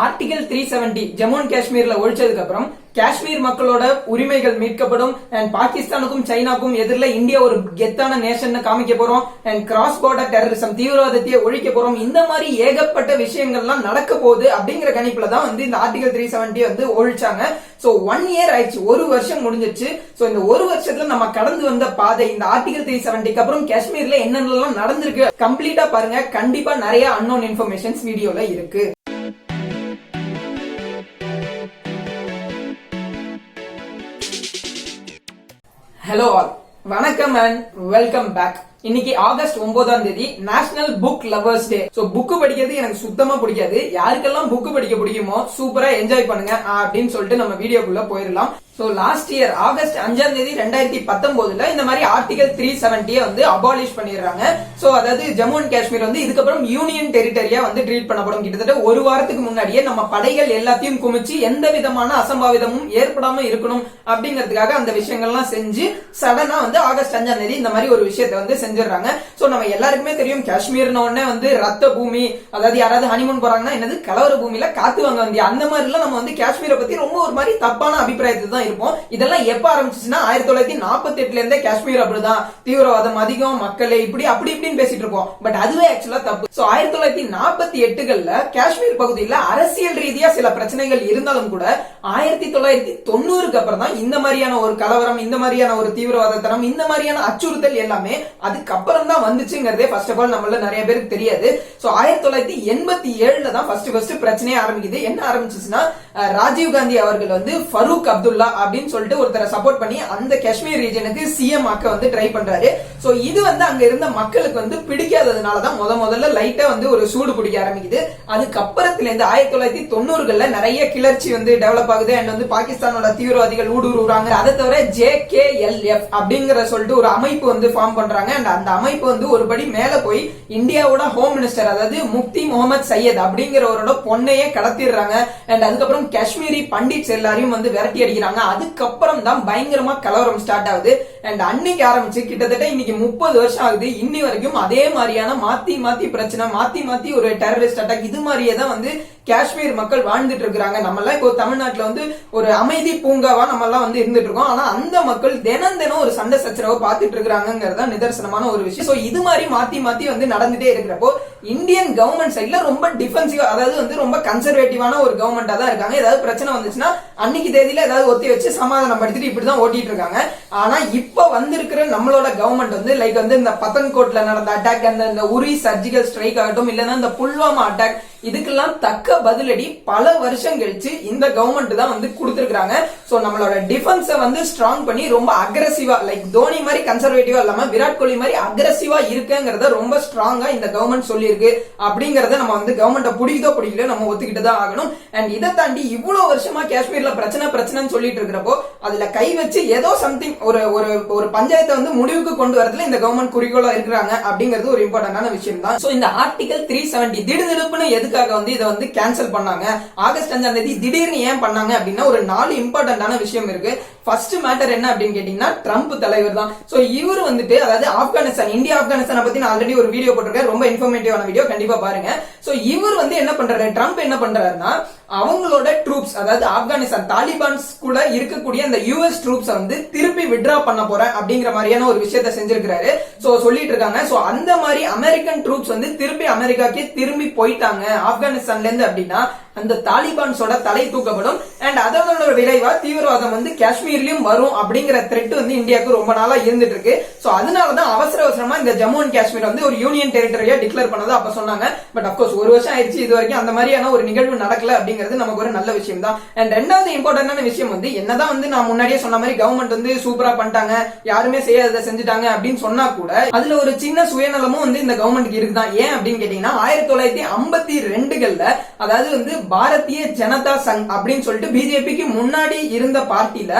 Article 370 Jammu and காஷ்மீர்ல ஒழிச்சதுக்கு அப்புறம் காஷ்மீர் மக்களோட உரிமைகள் மீட்கப்படும் அண்ட் பாகிஸ்தானுக்கும் சைனாக்கும் எதிரில் இந்தியா ஒரு கெத்தான நேஷன் காமிக்க போறோம் அண்ட் கிராஸ் பார்டர் டெரரிசம் தீவிரவாதத்தையே ஒழிக்க போறோம். இந்த மாதிரி ஏகப்பட்ட விஷயங்கள்லாம் நடக்க போகுது அப்படிங்கிற கணிப்புல தான் வந்து இந்த ஆர்டிகல் 370 வந்து ஒழிச்சாங்க. சோ 1 இயர் ஆயிடுச்சு, ஒரு வருஷம் முடிஞ்சிருச்சு. சோ இந்த ஒரு வருஷத்துல நம்ம கடந்து வந்த பாதை இந்த ஆர்டிகல் 370க்கு அப்புறம் காஷ்மீர்ல என்னென்னலாம் நடந்திருக்கு கம்ப்ளீட்டா பாருங்க. கண்டிப்பா நிறைய அன்னோன் இன்ஃபர்மேஷன்ஸ் வீடியோல இருக்கு. ஹலோ ஆல், வணக்கம் அண்ட் வெல்கம் பேக். இன்னைக்கு ஆகஸ்ட் 9ஆம் தேதி நேஷனல் புக் லவர்ஸ் டே. சோ புக் படிக்கிறது எனக்கு சுத்தமா பிடிக்காது. யாருக்கெல்லாம் புக் படிக்க பிடிக்குமோ சூப்பரா என்ஜாய் பண்ணுங்க அப்படின்னு சொல்லிட்டு நம்ம வீடியோக்குள்ள போயிடலாம். சோ லாஸ்ட் இயர் ஆகஸ்ட் 5ஆம் தேதி 2019 இந்த மாதிரி ஆர்டிகல் 370 வந்து அபாலிஷ் பண்ணிடுறாங்க. சோ அதாவது ஜம்மு அண்ட் காஷ்மீர் வந்து இதுக்கப்புறம் யூனியன் டெரிட்டரியா வந்து ட்ரீட் பண்ணப்படும். கிட்டத்தட்ட ஒரு வாரத்துக்கு முன்னாடியே நம்ம படைகள் எல்லாத்தையும் குமிச்சு எந்த விதமான அசம்பாவிதமும் ஏற்படாம இருக்கணும் அப்படிங்கிறதுக்காக அந்த விஷயங்கள்லாம் செஞ்சு சடனா வந்து ஆகஸ்ட் 5ஆம் தேதி இந்த மாதிரி ஒரு விஷயத்தை வந்து செஞ்சிடறாங்க. சோ நம்ம எல்லாருக்குமே தெரியும் காஷ்மீர்னு உடனே வந்து ரத்த பூமி, அதாவது யாராவது ஹனிமூன் போறாங்கன்னா என்னது கலவர பூமியில காத்து வாங்க வந்தியா, அந்த மாதிரி எல்லாம் நம்ம வந்து காஷ்மீரை பத்தி ரொம்ப ஒரு மாதிரி தப்பான அபிப்பிராயத்தை தான் இருப்போம். இதெல்லாம் எப்ப ஆரம்பிச்சுன்னா 1948 இருந்தே காஷ்மீர் அப்படிதான் தீவிரவாதம் அதிகம், மக்களே இப்படி அப்படி இப்படின்னு பேசிட்டு இருப்போம். பட் அதுவே ஆக்சுவலா தப்பு. சோ 1948 காஷ்மீர் பகுதியில் அரசியல் ரீதியா சில பிரச்சனைகள் இருந்தாலும் கூட 1990க்கு அப்புறம் தான் இந்த மாதிரியான ஒரு கலவரம், இந்த மாதிரியான ஒரு தீவிரவாத தரம், இந்த மாதிரியான அச்சுறுத்தல் எல்லாமே அதுக்கப்புறம் தான் வந்துச்சுங்கிறதே ஃபர்ஸ்ட் ஆஃப் ஆல் நம்மள நிறைய பேருக்கு தெரியாது. சோ 1987 தான் ஃபர்ஸ்ட் பிரச்சனையே ஆரம்பிக்குது. என்ன ஆரம்பிச்சுன்னா ராஜீவ் காந்தி அவர்கள் வந்து ஃபரூக் அப்துல்லா அப்படின்னு சொல்லிட்டு ஒருத்தரை சப்போர்ட் பண்ணி அந்த காஷ்மீர் ரீஜனுக்கு சிஎம் ஆக்க வந்து ட்ரை பண்றாரு. சோ இது வந்து அங்க இருந்த மக்களுக்கு வந்து பிடிக்காததுனாலதான் முதல்ல லைட்டா வந்து ஒரு சூடு பிடிக்க ஆரம்பிக்குது. அதுக்கப்புறத்துல இருந்து 1990 நிறைய கிளர்ச்சி வந்து டெவலப் ஆகுது அண்ட் வந்து பாகிஸ்தானோட தீவிரவாதிகள் ஊடுருவாங்க. அதை தவிர JKLF அப்படிங்கிற சொல்லிட்டு ஒரு அமைப்பு வந்து ஃபார்ம் பண்றாங்க அண்ட் அந்த அமைப்பு வந்து ஒரு படி மேல போய் இந்தியாவோட ஹோம் மினிஸ்டர் அதாவது முஃப்தி முகமது சையத் அப்படிங்கிறவரோட பொண்ணையே கடத்திடுறாங்க அண்ட் அதுக்கப்புறம் காஷ்மீரி பண்டிட்ஸ் எல்லாரையும் வந்து விரட்டி அடிக்கிறாங்க. அதுக்கப்புறம் தான் பயங்கரமா கலவரம் ஸ்டார்ட் ஆகுது அண்ட் அன்னைக்கு ஆரம்பிச்சு கிட்டத்தட்ட இன்னைக்கு 30 வருஷம் ஆகுது. இன்னி வரைக்கும் அதே மாதிரியான மாத்தி பிரச்சனை, மாத்தி ஒரு டெரரிஸ்ட் அட்டாக், இது மாதிரியே தான் வந்து காஷ்மீர் மக்கள் வாழ்ந்துட்டு இருக்காங்க. நம்ம எல்லாம் இப்போ தமிழ்நாட்டுல வந்து ஒரு அமைதி பூங்காவா நம்ம எல்லாம் வந்து இருந்துட்டு இருக்கோம். ஆனா அந்த மக்கள் தினம் ஒரு சண்டை சச்சரவை பார்த்துட்டு இருக்காங்கிறதா நிதர்சனமான ஒரு விஷயம். சோ இது மாதிரி மாத்தி வந்து நடந்துட்டே இருக்கிறப்போ இந்தியன் கவர்மெண்ட் சைட்ல ரொம்ப டிஃபென்சிவா, அதாவது வந்து ரொம்ப கன்சர்வேட்டிவான ஒரு கவர்மெண்டா தான் இருக்காங்க. ஏதாவது பிரச்சனை வந்துச்சுன்னா அன்னைக்கு தேதியில ஏதாவது ஒத்தி வச்சு சமாதானம் படுத்திட்டு இப்படிதான் ஓட்டிட்டு இருக்காங்க. ஆனா இப்ப வந்திருக்கிற நம்மளோட கவர்மெண்ட் வந்து லைக் வந்து இந்த பத்தன்கோட்ல நடந்த அட்டாக், அந்த உரி சர்ஜிக்கல் ஸ்ட்ரைக் ஆகட்டும், இல்லன்னா இந்த புல்வாமா அட்டாக், இதுக்கெல்லாம் தக்க பதிலடி பல வருஷம் கழிச்சு இந்த கவர்மெண்ட் தான் வந்து கொடுத்திருக்காங்க. சோ நம்மளோட டிஃபென்ஸ வந்து ஸ்ட்ராங் பண்ணி ரொம்ப அக்ரெசிவா, லைக் தோனி மாதிரி கன்சர்வேட்டிவா இல்லாம விராட் கோலி மாதிரி அக்ரெசிவா இருக்குங்கிறத ரொம்ப ஸ்ட்ராங்கா இந்த கவர்மெண்ட் சொல்லியிருக்கு. அப்படிங்கறத நம்ம வந்து கவர்மெண்ட பிடிக்கல நம்ம ஒத்துக்கிட்டு தான் ஆகணும். அண்ட் இதை தாண்டி இவ்வளவு வருஷமா காஷ்மீர்ல பிரச்சனைன்னு சொல்லிட்டு இருக்கிறப்போ அதுல கை வச்சு ஏதோ சம்திங் ஒரு பஞ்சாயத்தை வந்து முடிவுக்கு கொண்டு வரதுல இந்த கவர்மெண்ட் குறிக்கோளா இருக்கிறாங்க அப்படிங்கிறது ஒரு இம்பார்ட்டன்டான விஷயம் தான். சோ இந்த ஆர்டிகல் 370 திடுதிடுப்புன்னு எதுக்காக வந்து இதை வந்து கேன்சல் பண்ணாங்க, ஆகஸ்ட் 5ஆம் தேதி திடீர்னு ஏன் பண்ணாங்க அப்படின்னா ஒரு 4 இம்பார்ட்டன்டான விஷயம் இருக்கு. ஃபர்ஸ்ட் மேட்டர் என்ன அப்படின்னு கேட்டீங்கன்னா ட்ரம்ப் தலைவர் தான். சோ இவர் வந்துட்டு அதாவது ஆப்கானிஸ்தான், இந்தியா ஆப்கானிஸ்தானை பத்தி நான் ஆல்ரெடி ஒரு வீடியோ போட்டிருக்கேன், ரொம்ப இன்ஃபர்மேட்டிவான வீடியோ, கண்டிப்பா பாருங்க. சோ இவர் வந்து என்ன பண்றாரு, ட்ரம்ப் என்ன பண்றாருன்னா அவங்களோட ட்ரூப்ஸ், அதாவது ஆப்கானிஸ்தான் தாலிபான்ஸ் கூட இருக்கக்கூடிய அந்த US ட்ரூப்ஸ் வந்து திருப்பி வித்ட்ரா பண்ண போறேன் அப்படிங்கிற மாதிரியான ஒரு விஷயத்தை செஞ்சிருக்காரு. சோ சொல்லிட்டு இருக்காங்க. சோ அந்த மாதிரி அமெரிக்கன் ட்ரூப்ஸ் வந்து திருப்பி அமெரிக்காக்கே திரும்பி போயிட்டாங்க ஆப்கானிஸ்தான்ல இருந்து அப்படின்னா அந்த தாலிபான்ஸோட தலை தூக்கப்படும் அண்ட் அதனோட விளைவா தீவிரவாதம் வந்து காஷ்மீர்லயும் வரும் அப்படிங்கிற த்ரெட் வந்து இந்தியாவுக்கு ரொம்ப நாளா இருந்துட்டு இருக்கு. சோ அதனாலதான் அவசரமா இந்த ஜம்மு அண்ட் காஷ்மீர் வந்து ஒரு யூனியன் டெரிட்டரியா டிக்ளேர் பண்ணது அப்ப சொன்னாங்க. பட் அப்கோர்ஸ் ஒரு வருஷம் ஆயிடுச்சு, இது வரைக்கும் அந்த மாதிரியான ஒரு நிகழ்வு நடக்கல அப்படிங்கிறது நமக்கு ஒரு நல்ல விஷயம் தான். அண்ட் ரெண்டாவது இம்பார்ட்டன்டான விஷயம் வந்து என்னதான் வந்து நான் முன்னாடியே சொன்ன மாதிரி கவர்மெண்ட் வந்து சூப்பரா பண்ணிட்டாங்க, யாருமே செய்யாத செஞ்சுட்டாங்க அப்படின்னு சொன்னா கூட அதுல ஒரு சின்ன சுயநலமும் வந்து இந்த கவர்மெண்ட்டுக்கு இருக்குதான். ஏன் அப்படின்னு கேட்டீங்கன்னா 1952 அதாவது வந்து பாரதிய ஜனதா சங் அப்படின்னு சொல்லிட்டு பிஜேபிக்கு முன்னாடி இருந்த பார்ட்டில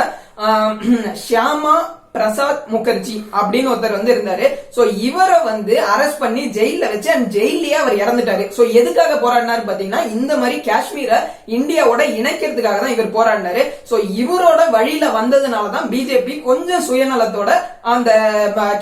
ஷியாமா பிரசாத் முகர்ஜி அப்படின்னு ஒருத்தர் வந்து இருந்தாரு. சோ இவரை வந்து அரெஸ்ட் பண்ணி ஜெயில வச்சு அண்ட் ஜெயிலே அவர் இறந்துட்டாரு. சோ எதுக்காக போராடினாரு பாத்தீங்கன்னா இந்த மாதிரி காஷ்மீரை இந்தியாவோட இணைக்கிறதுக்காக தான் இவர் போராடினாரு. சோ இவரோட வழியில வந்ததுனாலதான் பிஜேபி கொஞ்சம் சுயநலத்தோட அந்த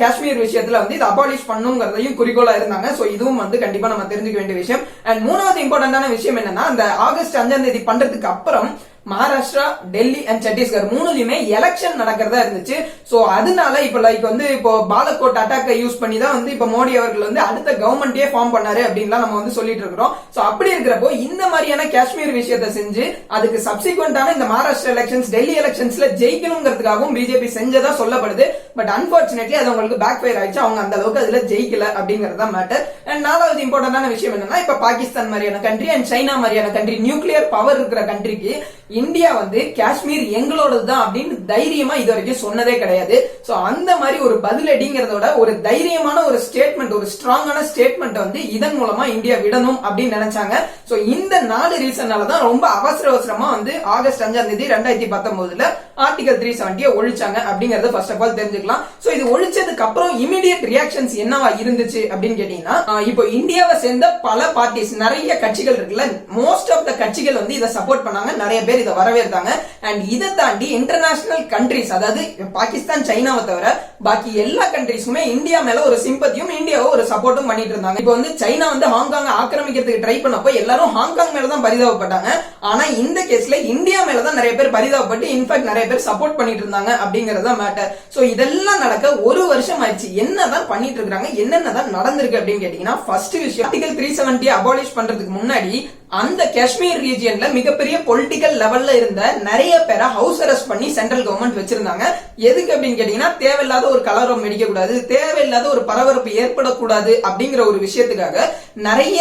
காஷ்மீர் விஷயத்துல வந்து இதை அபாலிஷ் பண்ணுங்கிறதையும் குறிக்கோளா இருந்தாங்க. சோ இதுவும் வந்து கண்டிப்பா நம்ம தெரிஞ்சுக்க வேண்டிய விஷயம். அண்ட் மூணாவது இம்பார்ட்டன்டான விஷயம் என்னன்னா, அந்த ஆகஸ்ட் 5ஆம் தேதி பண்றதுக்கு அப்புறம் மகாராஷ்டிரா, டெல்லி அண்ட் சத்தீஸ்கர் மூணுலயுமே எலெக்ஷன் நடக்கிறதா இருந்துச்சு. சோ அதனால இப்ப லைக் வந்து இப்போ பாலக்கோட் அட்டாக்கை யூஸ் பண்ணி தான் வந்து இப்ப மோடி அவர்கள் வந்து அடுத்த கவர்மெண்டே ஃபார்ம் பண்ணாரு அப்படின்லாம் நம்ம வந்து சொல்லிட்டு இருக்கிறோம். சோ அப்படி இருக்கிறப்போ இந்த மாதிரியான காஷ்மீர் விஷயத்தை செஞ்சு அதுக்கு சப்சிக்வெண்டான இந்த மகாராஷ்டிரா எலெக்ஷன்ஸ், டெல்லி எலெக்ஷன்ஸ்ல ஜெயிக்கணுங்கிறதுக்காகவும் பிஜேபி செஞ்சதா சொல்லப்படுது. பட் அன்பார்ச்சுனேட்லி அது அவங்களுக்கு பேக் ஃபயர் ஆயிடுச்சு. அவங்க அந்த அளவுக்கு அதுல ஜெயிக்கல அப்படிங்கறத மேட்டர். அண்ட் நாலாவது இம்பார்ட்டன்டான விஷயம் என்னன்னா, இப்ப பாகிஸ்தான் மாதிரியான கண்ட்ரி அண்ட் சைனா மாதிரியான கண்ட்ரி, நியூக்ளியர் பவர் இருக்கிற கண்ட்ரிக்கு இந்தியா வந்து காஷ்மீர் எங்களோடது தான் அப்படின்னு தைரியமா இது வரைக்கும் சொன்னதே கிடையாது. சோ அந்த மாதிரி ஒரு பதிலடிங்கிறதோட ஒரு தைரியமான ஒரு ஸ்டேட்மெண்ட், ஒரு ஸ்ட்ராங்கான ஸ்டேட்மெண்ட் வந்து இதன் மூலமா இந்தியா விடணும் அப்படின்னு நினைச்சாங்க. சோ இந்த 4 ரீசன்னால தான் ரொம்ப அவசரமா வந்து ஆகஸ்ட் 5ஆம் தேதி 2019 ஆர்டிகல் 370 ஒழிச்சாங்க அப்படிங்கறத ஃபர்ஸ்ட் ஆஃப் ஆல் தெரிஞ்சுக்கலாம். சோ இது ஒழிச்சதுக்கு அப்புறம் இமிடியேட் ரியாக்ஷன்ஸ் என்னவா இருந்துச்சு அப்படின்னு கேட்டீங்கன்னா, இப்போ இந்தியாவை சேர்ந்த பல பார்ட்டிஸ், நிறைய கட்சிகள் இருக்குல்ல, மோஸ்ட் ஆஃப் த கட்சிகள் வந்து இதை சப்போர்ட் பண்ணாங்க, நிறைய பேர் இதை வரவேற்றாங்க. அண்ட் இதை தாண்டி இன்டர்நேஷனல் கண்ட்ரிஸ், அதாவது பாகிஸ்தான், சைனாவை தவிர பாக்கி எல்லா கண்ட்ரிஸுமே இந்தியா மேல ஒரு சிம்பத்தியும் இந்தியாவை ஒரு சப்போர்ட்டும் பண்ணிட்டு இருந்தாங்க. இப்போ வந்து சைனா வந்து ஹாங்காங் ஆக்கிரமிக்கிறதுக்கு ட்ரை பண்ணப்போ எல்லாரும் ஹாங்காங் மேல தான் பரிதாபப்பட்டாங்க. ஆனா இந்த கேஸ்ல இந்தியா மேல தான் நிறைய பேர் பரிதாபப்பட்டு இன்ஃபேக்ட் நிறைய பேர் சப்போர்ட் பண்ணிட்டு இருந்தாங்க அப்படிங்கறத மேட்டர். சோ இதெல்லாம் நடக்க ஒரு வருஷம் ஆயிடுச்சு. என்னதான் பண்ணிட்டு இருக்காங்க, என்னென்னதான் நடந்திருக்கு அப்படின்னு கேட்டீங்கன்னா, ஃபர்ஸ்ட் விஷயம், ஆர்டிகல் 370 அபாலிஷ் பண்றதுக்கு முன்னாடி அந்த காஷ்மீர் ரீஜியன்ல மிகப்பெரிய பொலிட்டிக்கல் லெவல்ல இருந்த நிறைய பேரை ஹவுஸ் அரெஸ்ட் பண்ணி சென்ட்ரல் கவர்மெண்ட் வச்சிருந்தாங்க. எதுக்கு அப்படின்னு கேட்டீங்கன்னா, தேவையில்லாத ஒரு கலவரம் வெடிக்க கூடாது, தேவையில்லாத ஒரு பரபரப்பு ஏற்படக்கூடாது அப்படிங்கிற ஒரு விஷயத்துக்காக நிறைய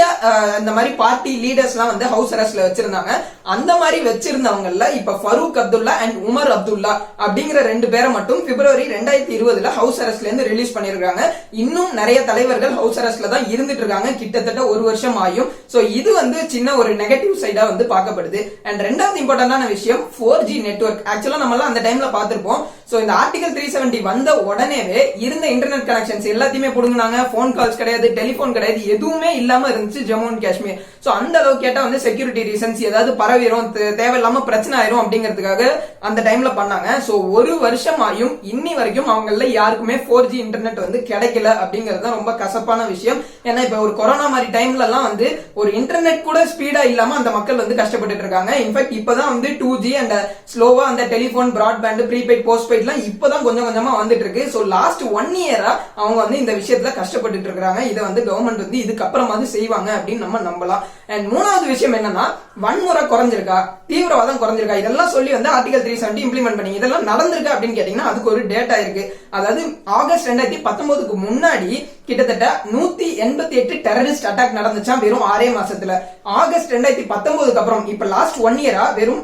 இந்த மாதிரி பார்ட்டி லீடர்ஸ் எல்லாம் வந்து ஹவுஸ் அரெஸ்ட்ல வச்சிருந்தாங்க. அந்த மாதிரி வச்சிருந்தவங்கல இப்ப ஃபரூக் அப்துல்லா அண்ட் உமர் அப்துல்லா அப்படிங்கிற 2 பேரை மட்டும் பிப்ரவரி 2020 ஹவுஸ் அரெஸ்ட்ல இருந்து ரிலீஸ் பண்ணிருக்காங்க. இன்னும் நிறைய தலைவர்கள் ஹவுஸ் அரெஸ்ட்ல தான் இருந்துட்டு இருக்காங்க. கிட்டத்தட்ட ஒரு வருஷம் ஆயும். சோ இது வந்து சின்ன ஒரு நெகட்டிவ் சைடா வந்து பார்க்கப்படுது. அண்ட் ரெண்டாவது இம்பார்ட்டன்டான விஷயம் 4G நெட்வொர்க். ஆக்சுவலா நம்ம அந்த டைம்ல பார்த்திருப்போம். சோ இந்த ஆர்டிகல் 370 வந்த உடனேவே இருந்த இன்டர்நெட் கனெக்ஷன்ஸ் எல்லாத்தையுமே புடுங்கினாங்க. போன் கால்ஸ் கிடையாது, டெலிபோன் கிடையாது, எதுவுமே இல்லாம இருந்துச்சு ஜம்மு அண்ட் காஷ்மீர். சோ அந்த அளவுக்கு கேட்டா வந்து செக்யூரிட்டி ரீசன்ஸ், ஏதாவது பரவிரும், தேவையில்லாம பிரச்சனை ஆயிரும் அப்படிங்கிறதுக்காக அந்த டைம்ல பண்ணாங்க. சோ ஒரு வருஷம் ஆயும் இன்னி வரைக்கும் அவங்கள யாருக்குமே 4G இன்டர்நெட் வந்து கிடைக்கல அப்படிங்கிறது ரொம்ப கசப்பான விஷயம். ஏன்னா இப்ப ஒரு கொரோனா மாதிரி டைம்ல எல்லாம் வந்து ஒரு இன்டர்நெட் கூட ஸ்பீடா இல்லாம அந்த மக்கள் வந்து கஷ்டப்பட்டு இருக்காங்க. இன்ஃபேக்ட் இப்பதான் வந்து 2G அண்ட் ஸ்லோவா அந்த டெலிபோன், பிராட்பேண்ட், ப்ரீபெய்ட், போஸ்ட்பெய்ட் இப்பதான் கொஞ்சம் கொஞ்சமா வந்துட்டு இருக்கு. சோ லாஸ்ட் 1 இயரா அவங்க வந்து இந்த விஷயத்துல கஷ்டப்பட்டு இருக்காங்க. இதை வந்து கவர்மெண்ட் வந்து இதுக்கப்புறமாவது செய்வாங்க அப்படின்னு நம்ம நம்பலாம். அண்ட் மூணாவது விஷயம் என்னன்னா, வன்முறை குறைஞ்சிருக்கா, தீவிரவாதம் குறைஞ்சிருக்கா, இதெல்லாம் சொல்லி வந்து ஆர்டிகல் 370 இம்ப்ளிமெண்ட் பண்ணி இதெல்லாம் நடந்திருக்கு அப்படின்னு கேட்டீங்கன்னா அதுக்கு ஒரு டேட்டா இருக்கு. அதாவது ஆகஸ்ட் 2019 முன்னாடி கிட்டத்தட்ட 188 டெரரிஸ்ட் அட்டாக் நடந்துச்சா வெறும் 6 மாசத்துல. ஆகஸ்ட் 2019 அப்புறம் இப்ப லாஸ்ட் 1 இயரா வெறும்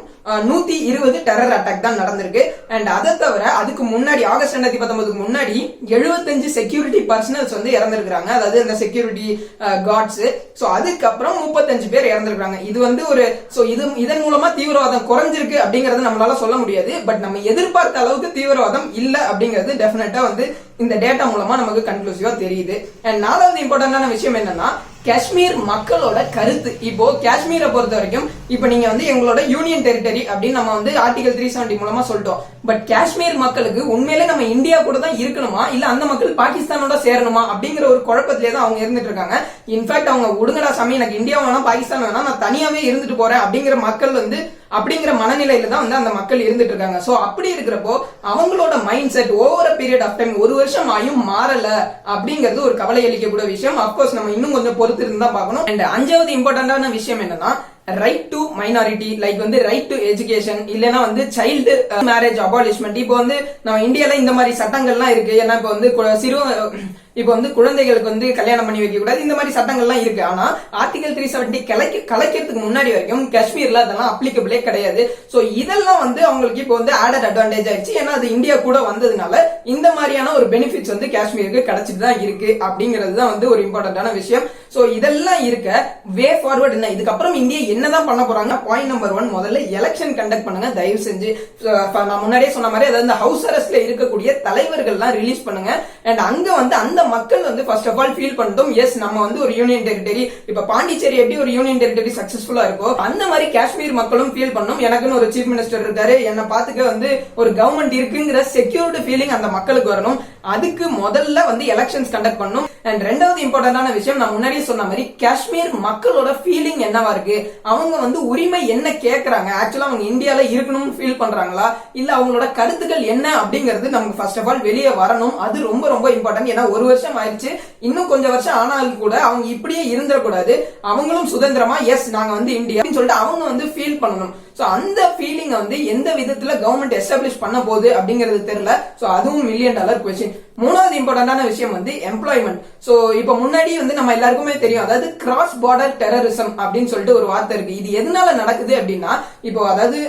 120 டெரர் அட்டாக் தான் நடந்திருக்கு. அண்ட் அதை தவிர அதுக்கு முன்னாடி ஆகஸ்ட் 2019 முன்னாடி 75 செக்யூரிட்டி பர்சனல்ஸ் வந்து இறந்திருக்காங்க, அதாவது இந்த செக்யூரிட்டி கார்ட்ஸ். சோ அதுக்கப்புறம் 35 பேர் இறந்திருக்காங்க. இது வந்து ஒரு இதன் மூலமா தீவிரவாதம் குறைஞ்சிருக்கு அப்படிங்கறது நம்மளால சொல்ல முடியாது. பட் நம்ம எதிர்பார்த்த அளவுக்கு தீவிரவாதம் இல்ல அப்படிங்கிறது டெஃபினட்டா வந்து இந்த டேட்டா மூலமா நமக்கு கன்க்ளூசிவா தெரியுது. அண்ட் நாலாவது இம்பார்ட்டன்டான விஷயம் என்னன்னா, காஷ்மீர் மக்களோட கருத்து. இப்போ காஷ்மீரை பொறுத்த வரைக்கும் இப்ப நீங்க வந்து எங்களோட யூனியன் டெரிட்டரி அப்படின்னு நம்ம வந்து ஆர்டிகல் 370 மூலமா சொல்லிட்டோம். பட் காஷ்மீர் மக்களுக்கு உண்மையிலே நம்ம இந்தியா கூட தான் இருக்கணுமா, இல்ல அந்த மக்கள் பாகிஸ்தானோட சேரணுமா அப்படிங்கிற ஒரு குழப்பத்திலே தான் அவங்க இருந்துட்டு இருக்காங்க. இன்ஃபேக்ட் அவங்க உடுங்கடா சாமி, எனக்கு இந்தியா வேணாம், பாகிஸ்தான் வேணாம், நான் தனியாவே இருந்துட்டு போறேன் அப்படிங்கிற மக்கள் வந்து அப்படிங்கிற மனநிலையில தான் வந்து அந்த மக்கள் இருந்துட்டு இருக்காங்க. சோ அப்படி இருக்கிறப்போ அவங்களோட mindset over period of time ஒரு வருஷம் ஆயும் மாறல அப்படிங்கிறது ஒரு கவலை அளிக்கக்கூடிய விஷயம். அப்கோர்ஸ் நம்ம இன்னும் கொஞ்சம் பொறுத்து இருந்தா பார்க்கணும். அண்ட் அஞ்சாவது இம்பார்ட்டன்டான விஷயம் என்னன்னா, ரைட் டு மைனாரிட்டி, லைக் வந்து ரைட் டு எஜுகேஷன், இல்லனா வந்து சைல்டு மேரேஜ் அபாலிஷ்மெண்ட். இப்போ வந்து நம்ம இந்தியால இந்த மாதிரி சட்டங்கள்லாம் இருக்கு. ஏன்னா இப்போ வந்து இப்போ வந்து குழந்தைகளுக்கு வந்து கல்யாணம் பண்ணி வைக்க கூடாது, இந்த மாதிரி சட்டங்கள்லாம் இருக்கு. ஆனா ஆர்டிகல் 370 கலைக்கிறதுக்கு முன்னாடி வரைக்கும் காஷ்மீர்ல அதெல்லாம் அப்ளிகபிளே கிடையாது. சோ இதெல்லாம் வந்து அவங்களுக்கு இப்போ வந்து ஆடட் அட்வான்டேஜ் ஆயிடுச்சு. ஏன்னா அது இந்தியா கூட வந்ததுனால இந்த மாதிரியான ஒரு பெனிஃபிட்ஸ் வந்து காஷ்மீருக்கு கிடைச்சிட்டு தான் இருக்கு அப்படிங்கிறது தான் வந்து ஒரு இம்பார்ட்டன்டான விஷயம். சோ இதெல்லாம் இருக்க வே ஃபார்வர்ட் என்ன, இதுக்கப்புறம் இந்தியா என்னதான் பண்ண போறாங்க? பாயிண்ட் நம்பர் 1, முதல்ல எலெக்ஷன் கண்டக்ட் பண்ணுங்க தயவு செஞ்சு. நான் முன்னாடியே சொன்ன மாதிரி அதாவது ஹவுஸ் அரெஸ்ட்ல இருக்கக்கூடிய தலைவர்கள்லாம் ரிலீஸ் பண்ணுங்க. அண்ட் அங்க வந்து அந்த மக்கள் வந்து ஃபர்ஸ்ட் ஆஃப் ஆல் ஃபீல் பண்ணிட்டோம், எஸ் நம்ம வந்து ஒரு யூனியன் டெரிட்டரி, இப்ப பாண்டிச்சேரி எப்படி ஒரு யூனியன் டெரிட்டரி சக்சஸ்ஃபுல்லா இருக்கோ அந்த மாதிரி காஷ்மீர் மக்களும் ஃபீல் பண்ணும், எனக்குன்னு ஒரு சீஃப் மினிஸ்டர் இருக்காரு, என்ன பாத்துக்க வந்து ஒரு கவர்மெண்ட் இருக்குங்கிற செக்யூரிட்டி ஃபீலிங் அந்த மக்களுக்கு வரணும். அதுக்கு முதல்ல வந்து எலெக்ஷன்ஸ் கண்டக்ட் பண்ணும். அண்ட் ரெண்டாவது இம்பார்ட்டன்டான விஷயம், நான் முன்னாடியே சொன்ன மாதிரி காஷ்மீர் மக்களோட ஃபீலிங் என்னவா இருக்கு, அவங்க வந்து உரிமை என்ன கேக்குறாங்க, ஆக்சுவலா அவங்க இந்தியால இருக்கணும்னு ஃபீல் பண்றாங்களா, இல்ல அவங்களோட கருத்துக்கள் என்ன அப்படிங்கிறது நமக்கு ஃபர்ஸ்ட் ஆஃப் ஆல் வெளியே வரணும். அது ரொம்ப ரொம்ப இம்பார்ட்டன்ட். ஏன்னா ஒரு வருஷம் ஆயிடுச்சு, இன்னும் கொஞ்சம் வருஷம் ஆனாலும் கூட அவங்க இப்படியே இருந்துடக்கூடாது. அவங்களும் சுதந்திரமா எஸ் நாங்க வந்து இந்தியா சொல்லிட்டு அவங்க வந்து ஃபீல் பண்ணணும். சோ அந்த ஃபீலிங் வந்து எந்த விதத்துல கவர்மெண்ட் எஸ்டாப்ளிஷ் பண்ண போகுது அப்படிங்கிறது தெரியல. சோ அதுவும் $1 million கொஸ்டின். மூணாவது இம்பார்ட்டன்டான விஷயம் வந்து எம்ப்ளாய்மெண்ட். சோ இப்ப முன்னாடி வந்து நம்ம எல்லாருக்குமே தெரியும், அதாவது கிராஸ் பார்டர் டெரரிசம் அப்படின்னு சொல்லிட்டு ஒரு வார்த்தை இருக்கு. இது எதனால நடக்குது அப்படின்னா, இப்போ அதாவது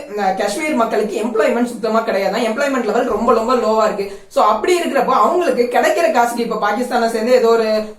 காஷ்மீர் மக்களுக்கு எம்ப்ளாய்மெண்ட் சுத்தமா கிடையாது, எம்ப்ளாய்மெண்ட் லெவல் ரொம்ப ரொம்ப லோவா இருக்கு. சோ அப்படி இருக்கிறப்போ அவங்களுக்கு கிடைக்கிற காசுக்கு, இப்ப பாகிஸ்தானை சேர்ந்து ஏதோ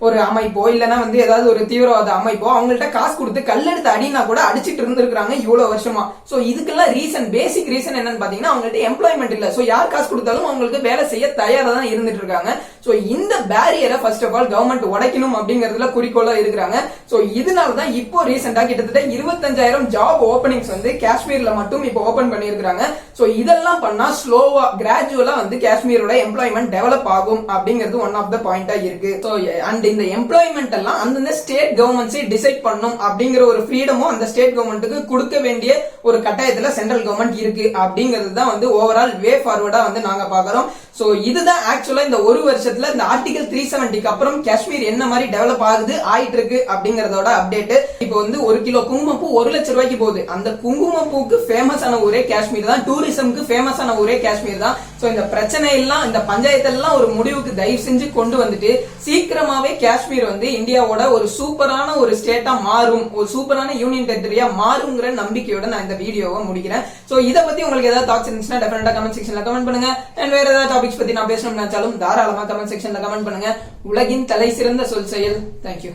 ஒரு அமைப்போ இல்லைன்னா வந்து ஏதாவது ஒரு தீவிரவாத அமைப்போ அவங்கள்ட்ட காசு கொடுத்து கல்லெடுத்து அடினா கூட அடிச்சிட்டு இருந்திருக்காங்க இவ்வளவு வருஷமா. சோ இதுக்கெல்லாம் ரீசன், பேசிக் ரீசன் என்னன்னு பாத்தீங்கன்னா அவங்கள்ட்ட எம்ப்ளாய்மெண்ட் இல்ல. சோ யார் காசு கொடுத்தாலும் அவங்களுக்கு வேலை செய்ய தயாரா தான் இருந்துட்டு இருக்காங்க. சோ இந்த பேரியரை ஃபர்ஸ்ட் ஆஃப் ஆல் கவர்மெண்ட் உடைக்கணும் அப்படிங்கறதுல குறிக்கோளா இருக்கிறாங்க. சோ இதனால தான் இப்போ ரீசெண்டா கிட்டத்தட்ட 25,000 ஜாப் ஓபனிங்ஸ் வந்து காஷ்மீர்ல மட்டும் இப்போ ஓபன் பண்ணிருக்காங்க. சோ இதெல்லாம் பண்ணா ஸ்லோவா கிராஜுவலா வந்து காஷ்மீரோட எம்ப்ளாய்மெண்ட் டெவலப் ஆகும் அப்படிங்கிறது ஒன் ஆஃப் த பாயிண்டா இருக்கு. சோ அண்ட் இந்த எம்ப்ளாய்மெண்ட் எல்லாம் அந்தந்த ஸ்டேட் கவர்மெண்ட்ஸே டிசைட் பண்ணும் அப்படிங்கிற ஒரு ஃப்ரீடமும் அந்த ஸ்டேட் கவர்மெண்ட்டுக்கு கொடுக்க வேண்டிய ஒரு கட்டாயத்துல சென்ட்ரல் கவர்மெண்ட் இருக்கு அப்படிங்கிறது தான் வந்து ஓவரால் வே ஃபார்வர்டா வந்து நாங்க பாக்குறோம். சோ இதுதான் ஆக்சுவலா இந்த ஒரு வருஷத்துல இந்த ஆர்டிகல் 370க்கு அப்புறம் காஷ்மீர் என்ன மாதிரி டெவலப் ஆகுது ஆயிட்டு இருக்கு அப்படிங்கறதோட அப்டேட். இப்போ வந்து 1 கிலோ குங்குமப்பூ 1 லட்சம் ரூபாய்க்கு போகுது. அந்த குங்குமப்பூக்கு ஃபேமஸ் ஆன ஊரே காஷ்மீர் தான், டூரிசம்க்கு ஃபேமஸ் ஆன ஊரே காஷ்மீர் தான். சோ இந்த பிரச்சனை எல்லாம், இந்த பஞ்சாயத்தெல்லாம் ஒரு முடிவுக்கு தயவு செஞ்சு கொண்டு வந்துட்டு சீக்கிரமாவே காஷ்மீர் வந்து இந்தியாவோட ஒரு சூப்பரான ஒரு ஸ்டேட்டா மாறும், ஒரு சூப்பரான யூனியன் டெரிட்டரியா மாறுங்கிற நம்பிக்கையோட நான் இந்த வீடியோவை முடிக்கிறேன். சோ இத பத்தி உங்களுக்கு ஏதாவது தாட்ஸ் இருந்துச்சுன்னா டெஃபினட்டா கமெண்ட் செக்ஷன்ல கமெண்ட் பண்ணுங்க. அண்ட் வேற ஏதாவது டாபிக்ஸ் பத்தி நான் பேசணும்னு நினைச்சாலும் தாராளமா கமெண்ட் செக்ஷன்ல கமெண்ட் பண்ணுங்க. உலகின் தலை சிறந்த சொல் செயல். தேங்க்யூ.